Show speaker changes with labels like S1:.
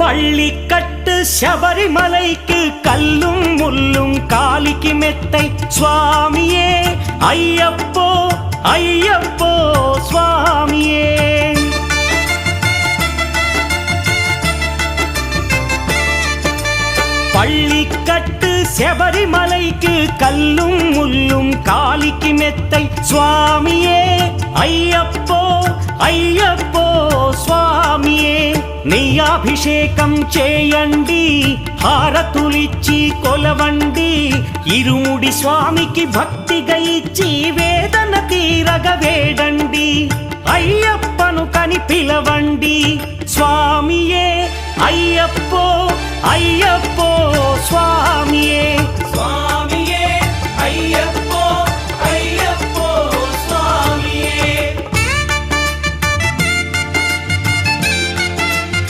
S1: பள்ளிக்கட்டு சபரிமலைக்கு கல்லும் முள்ளும் காலிக்கு மெத்தை சுவாமியே ஐயப்போ ஐயப்போ சுவாமியே. பள்ளிக்கட்டு சபரிமலைக்கு கல்லும் முள்ளும் காலிக்கு மெத்தை சுவாமியே ஐயப்போ ஐயப்போ స్వామియే నెయ్యాభిషేకం చేయండి హారతులిచ్చి కొలవండి ఇరుముడి స్వామికి భక్తిగా ఇచ్చి వేదన తీరగ వేడండి అయ్యప్పను కని పిలవండి స్వామియే అయ్యప్పో అయ్యప్పో స్వామియే.